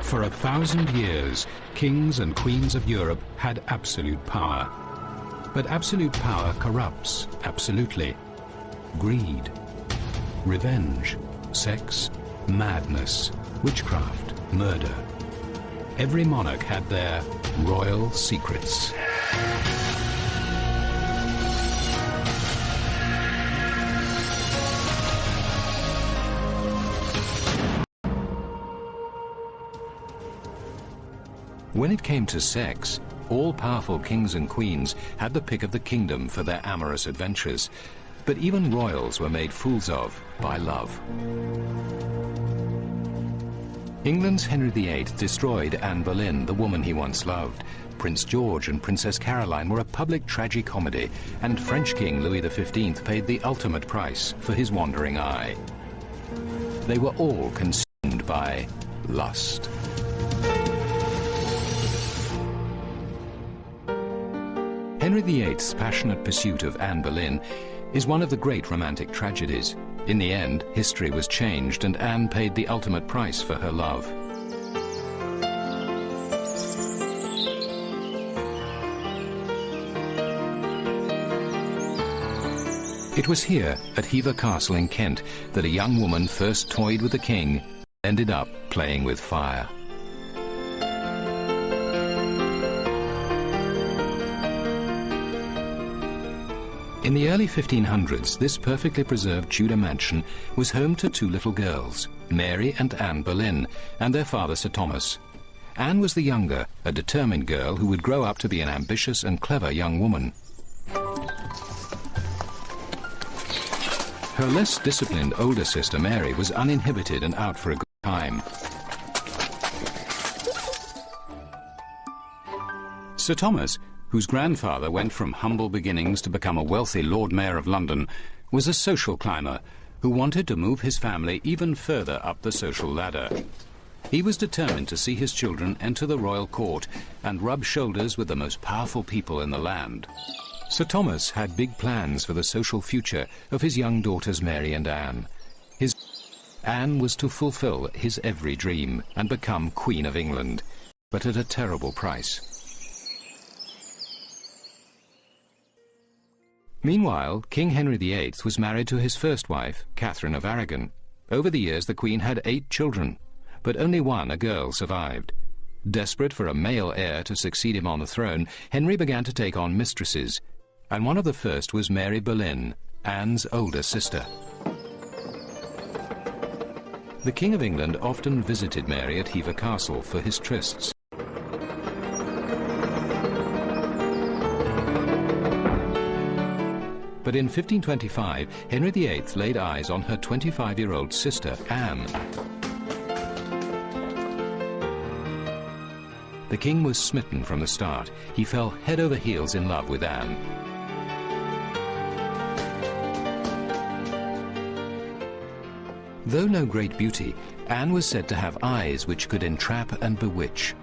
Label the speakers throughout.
Speaker 1: For 1,000 years, kings and queens of Europe had absolute power. But absolute power corrupts absolutely. Greed, revenge, sex, madness, witchcraft, murder. Every monarch had their royal secrets. When it came to sex, all-powerful kings and queens had the pick of the kingdom for their amorous adventures. But even royals were made fools of by love. England's Henry VIII destroyed Anne Boleyn, the woman he once loved. Prince George and Princess Caroline were a public tragicomedy, and French King Louis XV paid the ultimate price for his wandering eye. They were all consumed by lust. Henry VIII's passionate pursuit of Anne Boleyn is one of the great romantic tragedies. In the end, history was changed and Anne paid the ultimate price for her love. It was here, at Hever Castle in Kent, that a young woman first toyed with the king, ended up playing with fire. In the early 1500s, this perfectly preserved Tudor mansion was home to two little girls, Mary and Anne Boleyn, and their father Sir Thomas. Anne was the younger, a determined girl who would grow up to be an ambitious and clever young woman. Her less disciplined older sister Mary was uninhibited and out for a good time. Sir Thomas, whose grandfather went from humble beginnings to become a wealthy Lord Mayor of London, was a social climber who wanted to move his family even further up the social ladder. He was determined to see his children enter the royal court and rub shoulders with the most powerful people in the land. Sir Thomas had big plans for the social future of his young daughters Mary and Anne. Anne was to fulfill his every dream and become Queen of England, but at a terrible price. Meanwhile, King Henry VIII was married to his first wife, Catherine of Aragon. Over the years, the Queen had 8 children, but only one, a girl, survived. Desperate for a male heir to succeed him on the throne, Henry began to take on mistresses, and one of the first was Mary Boleyn, Anne's older sister. The King of England often visited Mary at Hever Castle for his trysts. But in 1525, Henry VIII laid eyes on her 25-year-old sister, Anne. The king was smitten from the start. He fell head over heels in love with Anne. Though no great beauty, Anne was said to have eyes which could entrap and bewitch.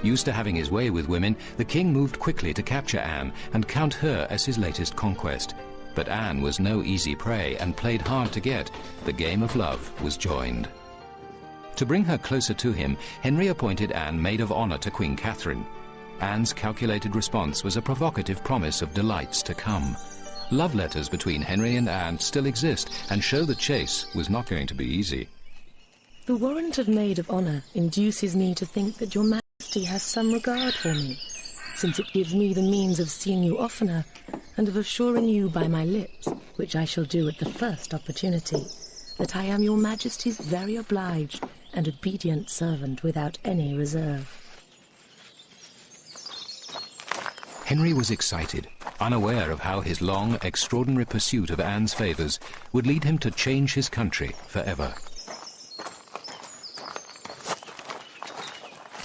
Speaker 1: Used to having his way with women, the king moved quickly to capture Anne and count her as his latest conquest. But Anne was no easy prey and played hard to get. The game of love was joined. To bring her closer to him, Henry appointed Anne maid of honor to Queen Catherine. Anne's calculated response was a provocative promise of delights to come. Love letters between Henry and Anne still exist and show the chase was not going to be easy.
Speaker 2: The warrant of maid of honor induces me to think that your Majesty has some regard for me, since it gives me the means of seeing you oftener and of assuring you by my lips, which I shall do at the first opportunity, that I am your Majesty's very obliged and obedient servant without any reserve.
Speaker 1: Henry was excited, unaware of how his long, extraordinary pursuit of Anne's favours would lead him to change his country forever.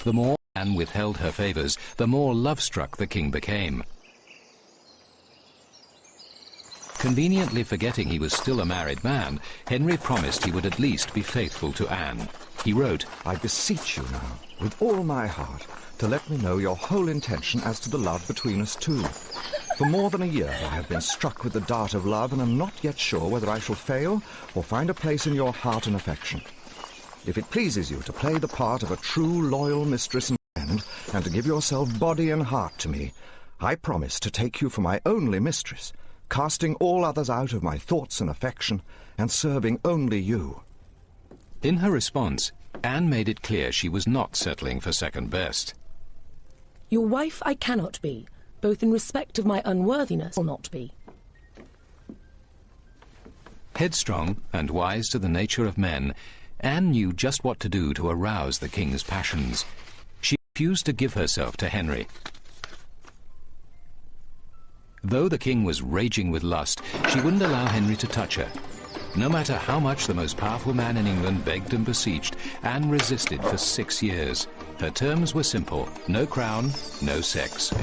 Speaker 1: The more Anne withheld her favours, the more love-struck the king became. Conveniently forgetting he was still a married man, Henry promised he would at least be faithful to Anne. He wrote,
Speaker 3: "I beseech you now, with all my heart, to let me know your whole intention as to the love between us two. For more than a year I have been struck with the dart of love, and am not yet sure whether I shall fail or find a place in your heart and affection. if it pleases you to play the part of a true loyal mistress and friend, and to give yourself body and heart to me, I promise to take you for my only mistress, casting all others out of my thoughts and affection, and serving only you."
Speaker 1: In her response, Anne made it clear she was not settling for second best.
Speaker 2: "Your wife I cannot be, both in respect of my unworthiness will not be."
Speaker 1: Headstrong and wise to the nature of men, Anne knew just what to do to arouse the king's passions. She refused to give herself to Henry. Though the king was raging with lust, she wouldn't allow Henry to touch her. No matter how much the most powerful man in England begged and beseeched, Anne resisted for 6 years. Her terms were simple: no crown, no sex.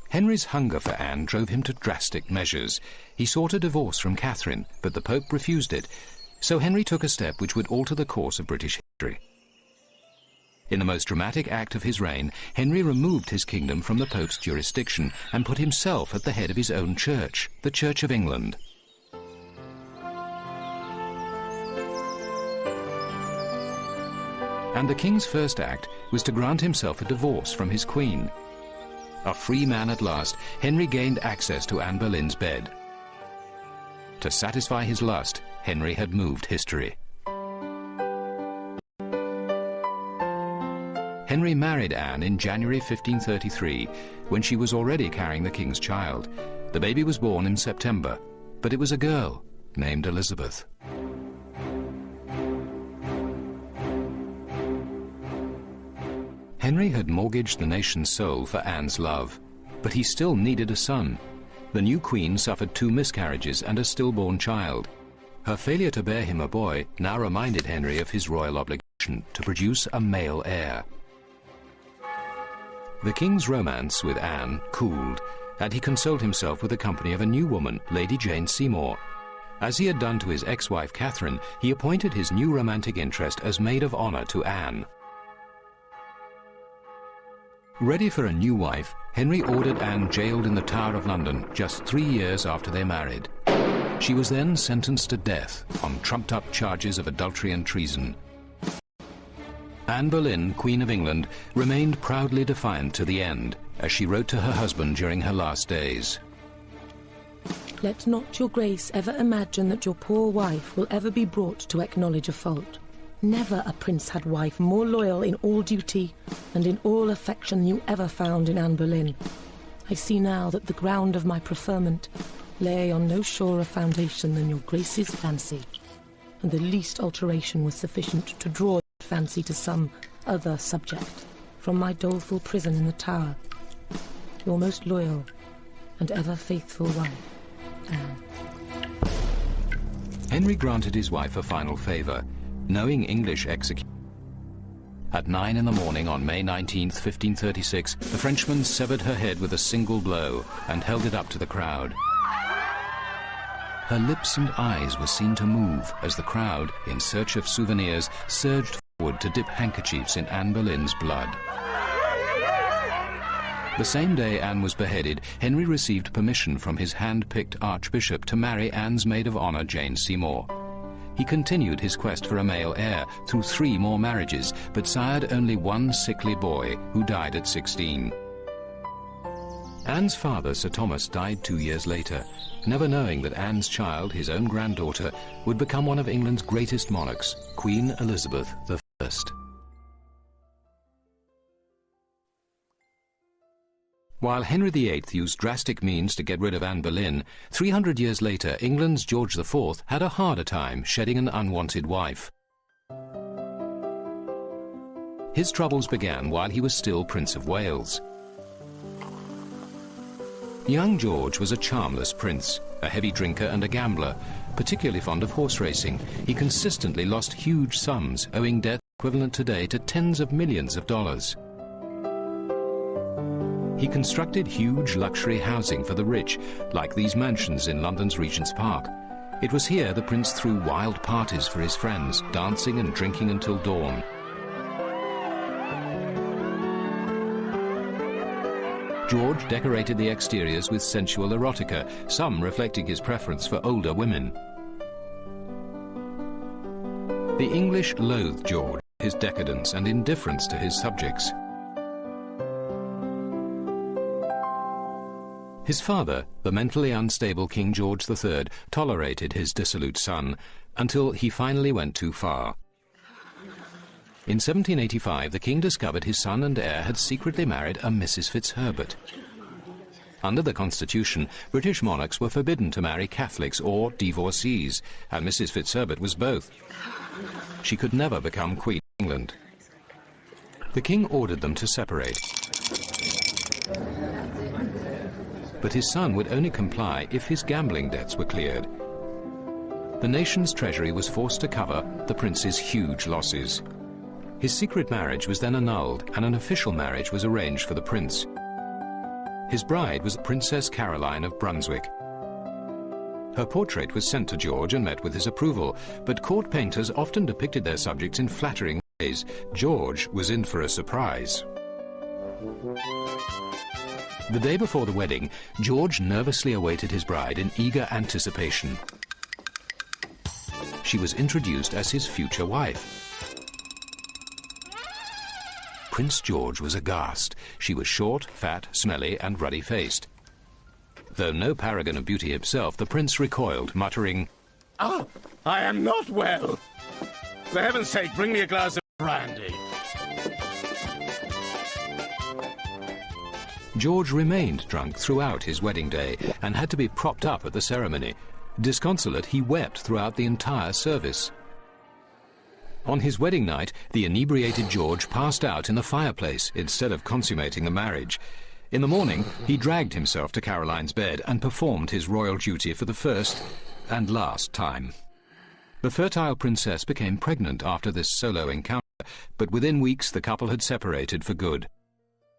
Speaker 1: Henry's hunger for Anne drove him to drastic measures. He sought a divorce from Catherine, but the Pope refused it, so Henry took a step which would alter the course of British history. In the most dramatic act of his reign, Henry removed his kingdom from the Pope's jurisdiction and put himself at the head of his own church, the Church of England. And the king's first act was to grant himself a divorce from his queen. A free man at last, Henry gained access to Anne Boleyn's bed. To satisfy his lust, Henry had moved history. Henry married Anne in January 1533, when she was already carrying the king's child. The baby was born in September, but it was a girl named Elizabeth. Henry had mortgaged the nation's soul for Anne's love, but he still needed a son. The new queen suffered 2 miscarriages and a stillborn child. Her failure to bear him a boy now reminded Henry of his royal obligation to produce a male heir. The king's romance with Anne cooled, and he consoled himself with the company of a new woman, Lady Jane Seymour. As he had done to his ex-wife Catherine, he appointed his new romantic interest as maid of honour to Anne. Ready for a new wife, Henry ordered Anne jailed in the Tower of London just 3 years after they married. She was then sentenced to death on trumped-up charges of adultery and treason. Anne Boleyn, Queen of England, remained proudly defiant to the end, as she wrote to her husband during her last days.
Speaker 2: "Let not your grace ever imagine that your poor wife will ever be brought to acknowledge a fault. Never a prince had wife more loyal in all duty and in all affection you ever found in Anne Boleyn. I see now that the ground of my preferment lay on no surer foundation than your grace's fancy, and the least alteration was sufficient to draw that fancy to some other subject from my doleful prison in the Tower. Your most loyal and ever faithful wife, Anne."
Speaker 1: Henry granted his wife a final favour, knowing English execution. At 9 in the morning on May 19, 1536, the Frenchman severed her head with a single blow and held it up to the crowd. Her lips and eyes were seen to move as the crowd, in search of souvenirs, surged forward to dip handkerchiefs in Anne Boleyn's blood. The same day Anne was beheaded, Henry received permission from his hand-picked archbishop to marry Anne's maid of honour, Jane Seymour. He continued his quest for a male heir through 3 more marriages, but sired only one sickly boy, who died at 16. Anne's father, Sir Thomas, died 2 years later, never knowing that Anne's child, his own granddaughter, would become one of England's greatest monarchs, Queen Elizabeth I. While Henry VIII used drastic means to get rid of Anne Boleyn, 300 years later, England's George IV had a harder time shedding an unwanted wife. His troubles began while he was still Prince of Wales. Young George was a charmless prince, a heavy drinker and a gambler, particularly fond of horse racing. He consistently lost huge sums, owing debt equivalent today to tens of millions of dollars. He constructed huge luxury housing for the rich, like these mansions in London's Regent's Park. It was here the prince threw wild parties for his friends, dancing and drinking until dawn. George decorated the exteriors with sensual erotica, some reflecting his preference for older women. The English loathed George, his decadence and indifference to his subjects. His father, the mentally unstable King George III, tolerated his dissolute son until he finally went too far. In 1785, the king discovered his son and heir had secretly married a Mrs. Fitzherbert. Under the Constitution, British monarchs were forbidden to marry Catholics or divorcees, and Mrs. Fitzherbert was both. She could never become Queen of England. The king ordered them to separate. But his son would only comply if his gambling debts were cleared. The nation's treasury was forced to cover the prince's huge losses. His secret marriage was then annulled, and an official marriage was arranged for the prince. His bride was Princess Caroline of Brunswick. Her portrait was sent to George and met with his approval, but court painters often depicted their subjects in flattering ways. George was in for a surprise. The day before the wedding, George nervously awaited his bride in eager anticipation. She was introduced as his future wife. Prince George was aghast. She was short, fat, smelly, and ruddy-faced. Though no paragon of beauty himself, the prince recoiled, muttering,
Speaker 4: "Ah, I am not well. For heaven's sake, bring me a glass of brandy."
Speaker 1: George remained drunk throughout his wedding day and had to be propped up at the ceremony. Disconsolate, he wept throughout the entire service. On his wedding night, the inebriated George passed out in the fireplace instead of consummating the marriage. In the morning, he dragged himself to Caroline's bed and performed his royal duty for the first and last time. The fertile princess became pregnant after this solo encounter, but within weeks the couple had separated for good.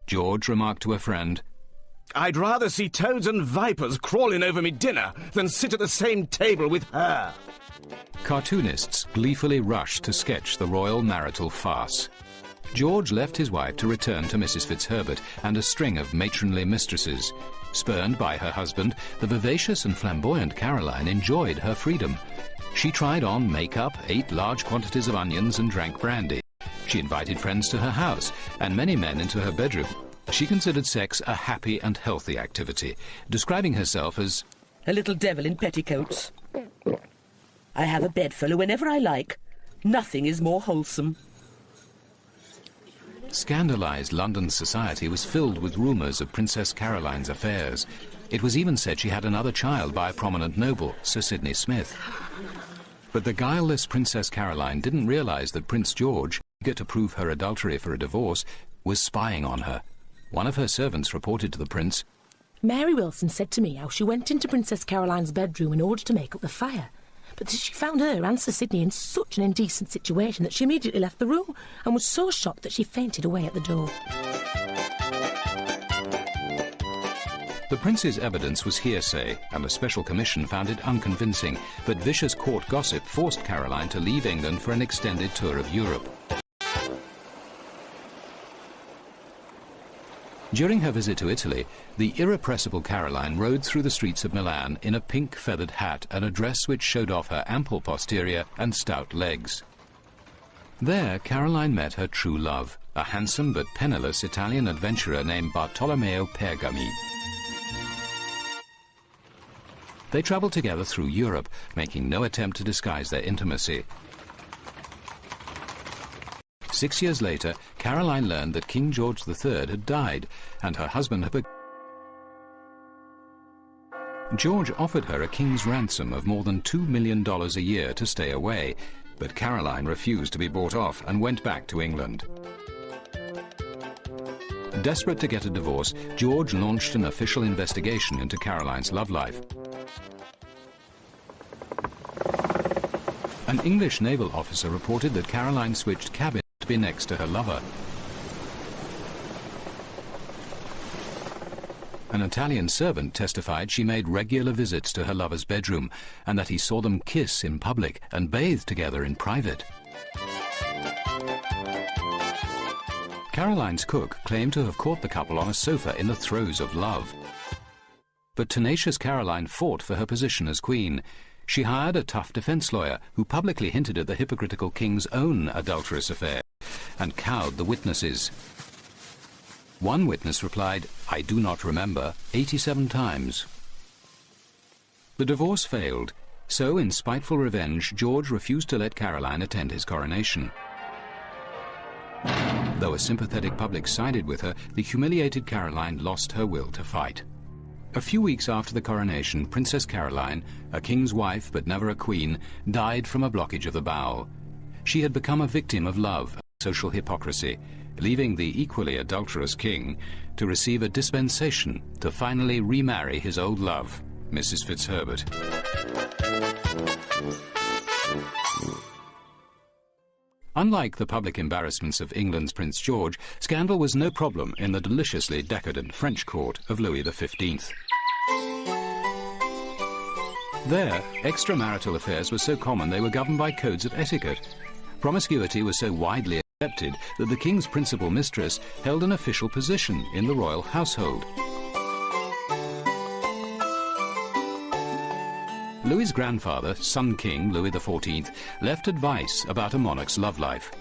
Speaker 1: George remarked to a friend,
Speaker 4: "I'd rather see toads and vipers crawling over me dinner than sit at the same table with her."
Speaker 1: Cartoonists gleefully rushed to sketch the royal marital farce. George left his wife to return to Mrs. Fitzherbert and a string of matronly mistresses. Spurned by her husband, the vivacious and flamboyant Caroline enjoyed her freedom. She tried on makeup, ate large quantities of onions, and drank brandy. She invited friends to her house and many men into her bedroom. She considered sex a happy and healthy activity, describing herself as
Speaker 5: a little devil in petticoats. I have a bedfellow whenever I like. Nothing is more wholesome.
Speaker 1: Scandalized London society was filled with rumours of Princess Caroline's affairs. It was even said she had another child by a prominent noble, Sir Sidney Smith. But the guileless Princess Caroline didn't realise that Prince George, eager to prove her adultery for a divorce, was spying on her. One of her servants reported to the prince,
Speaker 2: "Mary Wilson said to me how she went into Princess Caroline's bedroom in order to make up the fire. But she found her and Sir Sidney in such an indecent situation that she immediately left the room and was so shocked that she fainted away at the door."
Speaker 1: The prince's evidence was hearsay, and a special commission found it unconvincing, but vicious court gossip forced Caroline to leave England for an extended tour of Europe. During her visit to Italy, the irrepressible Caroline rode through the streets of Milan in a pink feathered hat and a dress which showed off her ample posterior and stout legs. There, Caroline met her true love, a handsome but penniless Italian adventurer named Bartolomeo Pergami. They travelled together through Europe, making no attempt to disguise their intimacy. 6 years later, Caroline learned that King George III had died, and her husband had George offered her a king's ransom of more than $2 million a year to stay away, but Caroline refused to be bought off and went back to England. Desperate to get a divorce, George launched an official investigation into Caroline's love life. An English naval officer reported that Caroline switched cabins to be next to her lover. An Italian servant testified she made regular visits to her lover's bedroom and that he saw them kiss in public and bathe together in private. Caroline's cook claimed to have caught the couple on a sofa in the throes of love. But tenacious Caroline fought for her position as queen. She hired a tough defence lawyer who publicly hinted at the hypocritical king's own adulterous affair and cowed the witnesses. One witness replied, "I do not remember," 87 times. The divorce failed, so in spiteful revenge, George refused to let Caroline attend his coronation. Though a sympathetic public sided with her, the humiliated Caroline lost her will to fight. A few weeks after the coronation, Princess Caroline, a king's wife but never a queen, died from a blockage of the bowel. She had become a victim of love and social hypocrisy, leaving the equally adulterous king to receive a dispensation to finally remarry his old love, Mrs. Fitzherbert. Unlike the public embarrassments of England's Prince George, scandal was no problem in the deliciously decadent French court of Louis XV. There, extramarital affairs were so common they were governed by codes of etiquette. Promiscuity was so widely accepted that the king's principal mistress held an official position in the royal household. Louis's grandfather, Sun King Louis XIV, left advice about a monarch's love life.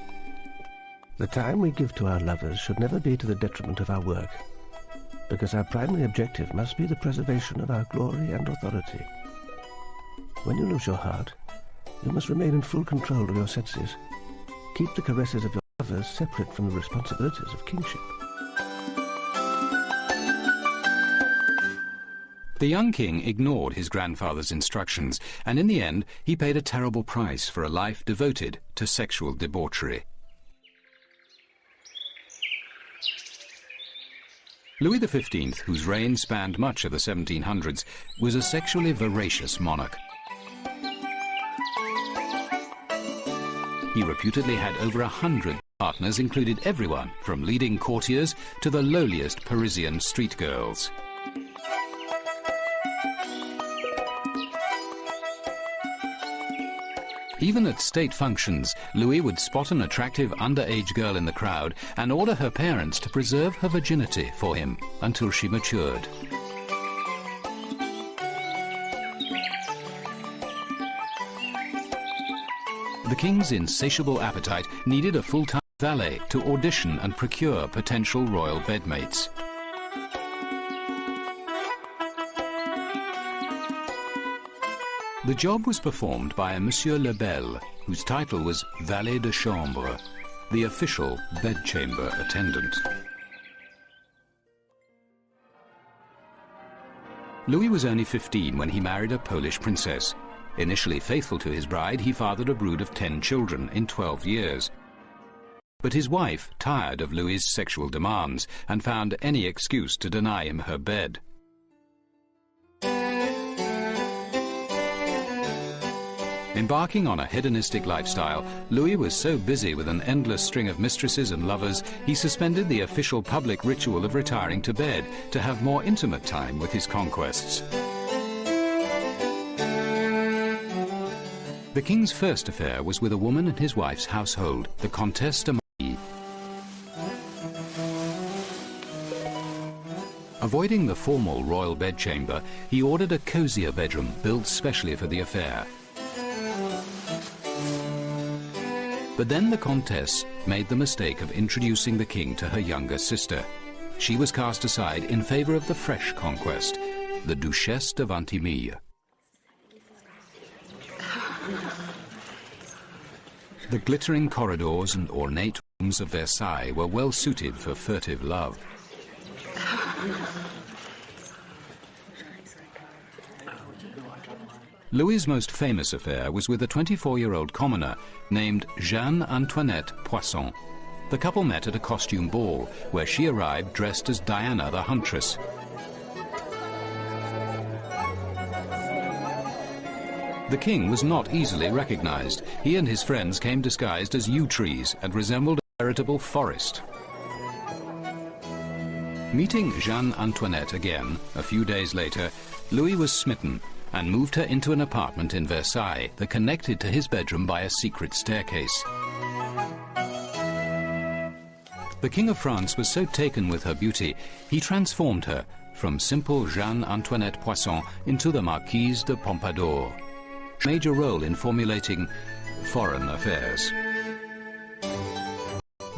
Speaker 6: The time we give to our lovers should never be to the detriment of our work, because our primary objective must be the preservation of our glory and authority. When you lose your heart, you must remain in full control of your senses. Keep the caresses of your lovers separate from the responsibilities of kingship.
Speaker 1: The young king ignored his grandfather's instructions, and in the end he paid a terrible price for a life devoted to sexual debauchery. Louis XV, whose reign spanned much of the 1700s, was a sexually voracious monarch. He reputedly had over 100 partners, included everyone from leading courtiers to the lowliest Parisian street girls. Even at state functions, Louis would spot an attractive underage girl in the crowd and order her parents to preserve her virginity for him until she matured. The king's insatiable appetite needed a full-time valet to audition and procure potential royal bedmates. The job was performed by a Monsieur Lebel, whose title was valet de chambre, the official bedchamber attendant. Louis was only 15 when he married a Polish princess. Initially faithful to his bride, he fathered a brood of 10 children in 12 years. But his wife tired of Louis's sexual demands and found any excuse to deny him her bed. Embarking on a hedonistic lifestyle, Louis was so busy with an endless string of mistresses and lovers, he suspended the official public ritual of retiring to bed to have more intimate time with his conquests. The king's first affair was with a woman in his wife's household, the Comtesse de Markle. Avoiding the formal royal bedchamber, he ordered a cosier bedroom built specially for the affair. But then the Comtesse made the mistake of introducing the king to her younger sister. She was cast aside in favor of the fresh conquest, the Duchesse de Ventimille. The glittering corridors and ornate rooms of Versailles were well suited for furtive love. Louis's most famous affair was with a 24-year-old commoner named Jeanne Antoinette Poisson. The couple met at a costume ball, where she arrived dressed as Diana the Huntress. The king was not easily recognized. He and his friends came disguised as yew trees and resembled a veritable forest. Meeting Jeanne Antoinette again, a few days later, Louis was smitten and moved her into an apartment in Versailles that connected to his bedroom by a secret staircase. The King of France was so taken with her beauty, he transformed her from simple Jeanne Antoinette Poisson into the Marquise de Pompadour. a major role in formulating foreign affairs.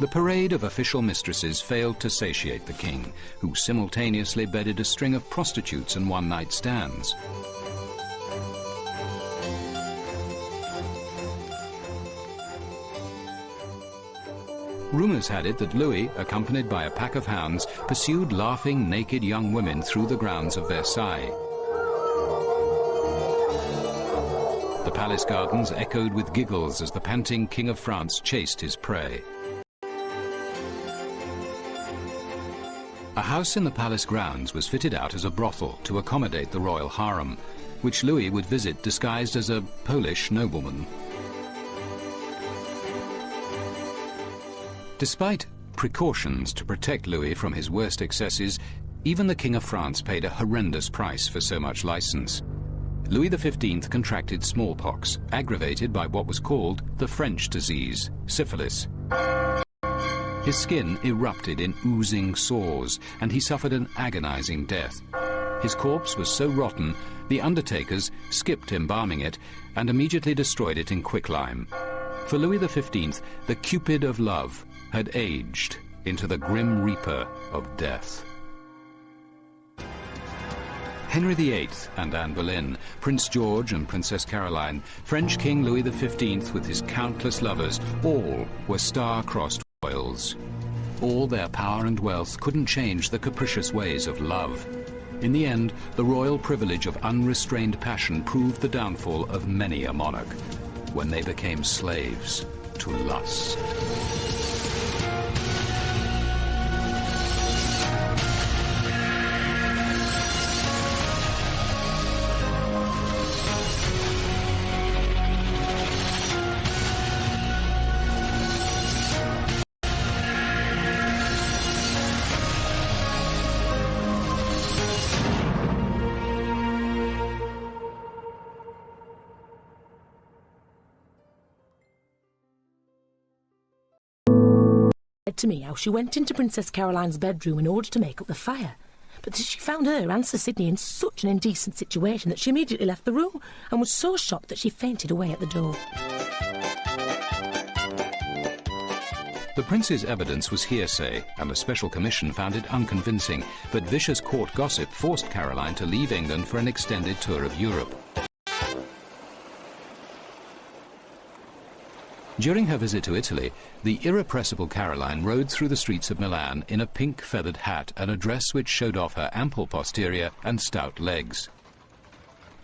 Speaker 1: The parade of official mistresses failed to satiate the king, who simultaneously bedded a string of prostitutes and one-night stands. Rumours had it that Louis, accompanied by a pack of hounds, pursued laughing, naked young women through the grounds of Versailles. The palace gardens echoed with giggles as the panting King of France chased his prey. A house in the palace grounds was fitted out as a brothel to accommodate the royal harem, which Louis would visit disguised as a Polish nobleman. Despite precautions to protect Louis from his worst excesses, even the King of France paid a horrendous price for so much license. Louis XV contracted smallpox, aggravated by what was called the French disease, syphilis. His skin erupted in oozing sores, and he suffered an agonizing death. His corpse was so rotten, the undertakers skipped embalming it and immediately destroyed it in quicklime. For Louis XV, the Cupid of love had aged into the Grim Reaper of death. Henry VIII and Anne Boleyn, Prince George and Princess Caroline, French King Louis XV with his countless lovers, all were star-crossed royals. All their power and wealth couldn't change the capricious ways of love. In the end, the royal privilege of unrestrained passion proved the downfall of many a monarch, when they became slaves to lust.
Speaker 2: To me how she went into Princess Caroline's bedroom in order to make up the fire, but she found her and Sir Sidney in such an indecent situation that she immediately left the room and was so shocked that she fainted away at the door.
Speaker 1: The prince's evidence was hearsay, and a special commission found it unconvincing, but vicious court gossip forced Caroline to leave England for an extended tour of Europe. During her visit to Italy, the irrepressible Caroline rode through the streets of Milan in a pink feathered hat and a dress which showed off her ample posterior and stout legs.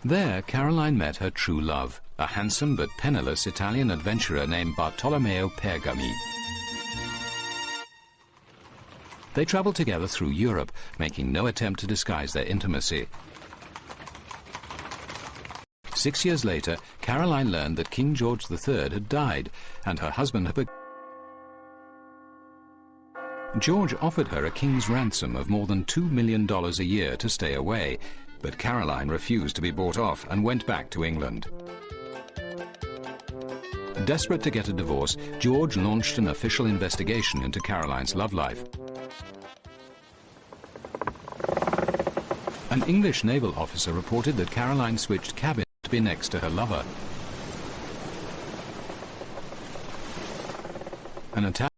Speaker 1: There, Caroline met her true love, a handsome but penniless Italian adventurer named Bartolomeo Pergami. They travelled together through Europe, making no attempt to disguise their intimacy. 6 years later, Caroline learned that King George III had died, and her husband had... George offered her a king's ransom of more than $2 million a year to stay away, but Caroline refused to be bought off and went back to England. Desperate to get a divorce, George launched an official investigation into Caroline's love life. An English naval officer reported that Caroline switched cabins to be next to her lover. An Italian